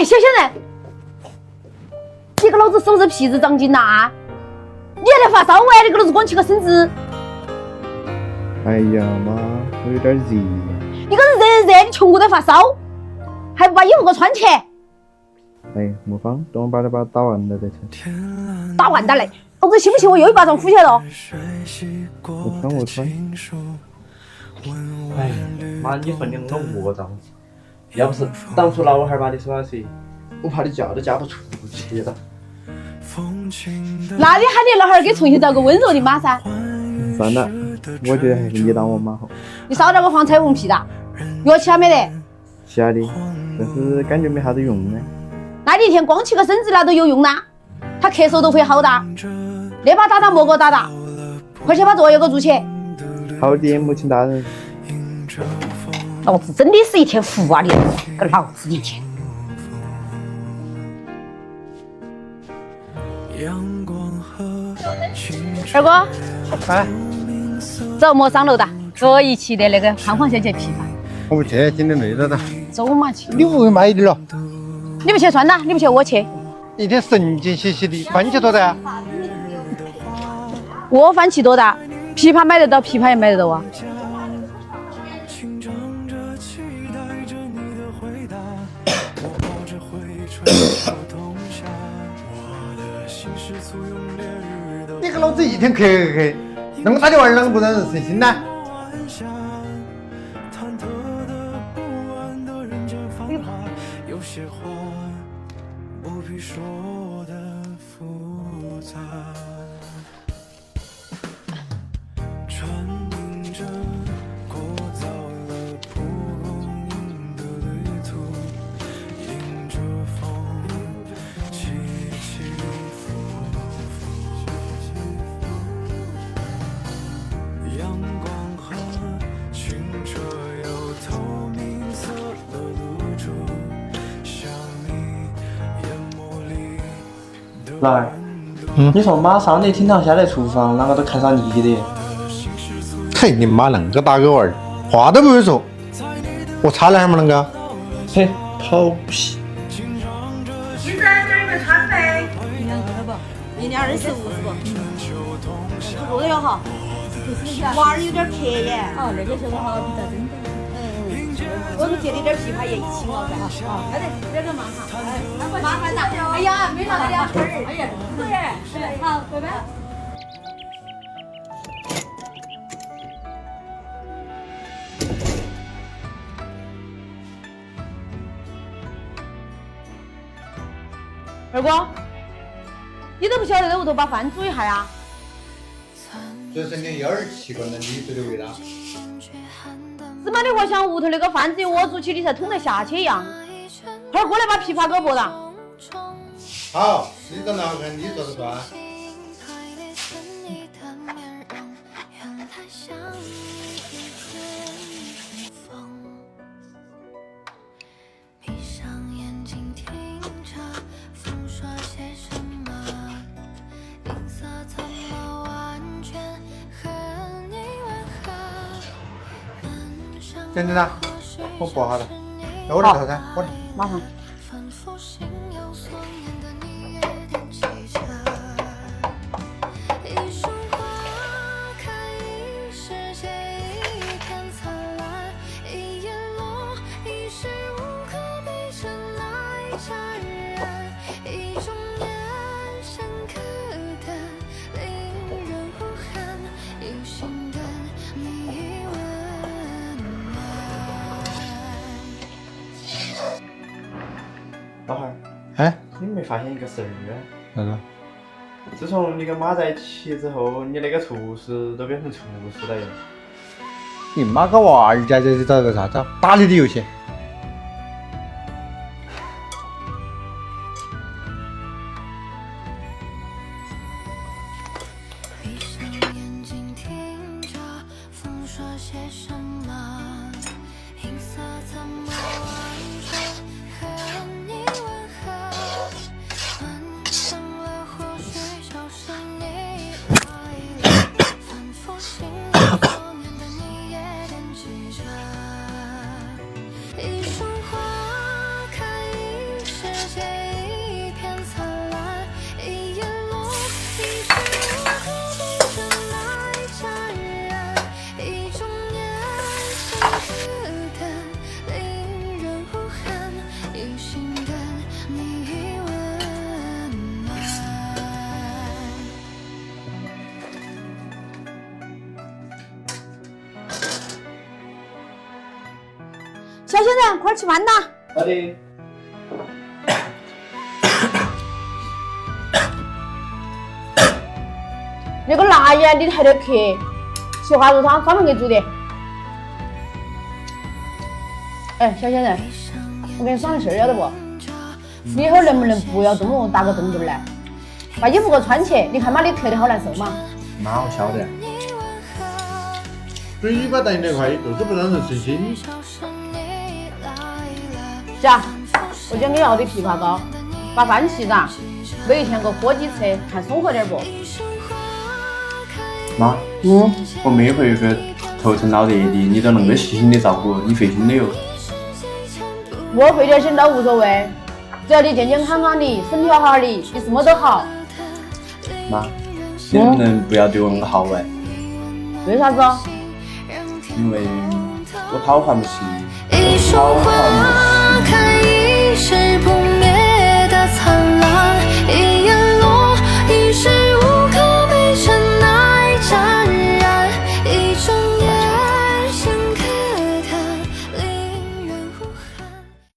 哎，小仙人，你给老子手是皮子长筋呐！你还来发烧哎？你给老子光起个身子！哎呀妈，我有点热。你个人热，你穷过得发烧，还不把衣服给我穿起？哎，莫慌，等我把它打完了再穿。打完打来，老子信不信我又一巴掌呼起来了？我穿。哎，妈，你分量我恶胀，要不是当初老汉把你耍噻，我怕你嫁都嫁不出去了。那你喊你老汉儿给重新找个温柔的妈噻？算了，我觉得还是你当我妈好。你少点个黄彩虹屁哒，药吃了没得？吃了的，但是感觉没啥子用呢。那你一天光起个身子那都有用啦，他咳嗽都会好的。那把打打莫给我打打，快去把作业给我做起。好的，母亲大人。老子真的是一天服啊你，给老子一天。二哥，哎，走，莫上楼哒，给我一起的那个看黄小姐琵琶。我不去，今天累了的。走嘛去。你不会卖的了？你不去算了，你不去我去。一天神经兮兮的，番茄多大？我番茄多大？琵琶买得到，琵琶也买得到啊。你跟老子一天咳，啷个打的玩儿，啷个不让人省心呢？来，你说马上你厅堂下来厨房，啷个都看上你的？嘿，你妈啷个打个玩儿，话都不会说，我差了还么啷个？嘿，跑屁！你在这里面穿呗？一两个不？一两25是不？多的要哈。娃儿有点咳耶。哦，那个时候好比较真的。我是借你点琵琶也一起了噻。好的，有点忙哈。麻烦了。哎呀，没啥子了。哎呀，对，好，拜拜。二哥，你都不晓得在屋头把饭煮一下呀？这是你127个人里头的味道。是嘛？你和像屋头那个饭只有我煮起，你才捅得下去一样。快过来把琵琶给我拨上。好，你长得好看，你说了算。真的呢，我拨好了，那我来头噻，我来。马上。老汉儿，哎，你没发现一个事儿啊？啥子？自从你跟妈在一起之后，你那个厨师都变成厨师了哟。你妈个娃儿在这里找个啥子？打你的游戏。小鲜人，快点吃饭呐！好的。那个辣眼里头的客，西花肉汤专门给煮的。哎，小鲜人，我给你商量事儿，晓得不？你以后能不能不要这么打个动作来？把衣服给我穿起，你看嘛，你咳得好难受嘛。妈，我晓得。嘴巴带得快，就是不让人顺心。姐，我今天给你要的枇杷膏，把饭气燃，每天给喝几次，看松合点不？妈，我每回个头疼脑热的，你都那么细心的照顾，你费心的哟。我费点心都无所谓，只要你健健康康的，身体好好的，你什么都好。妈，你能不能不要对我那么好哎？为啥子？因为我讨还不起。一束花开，一世不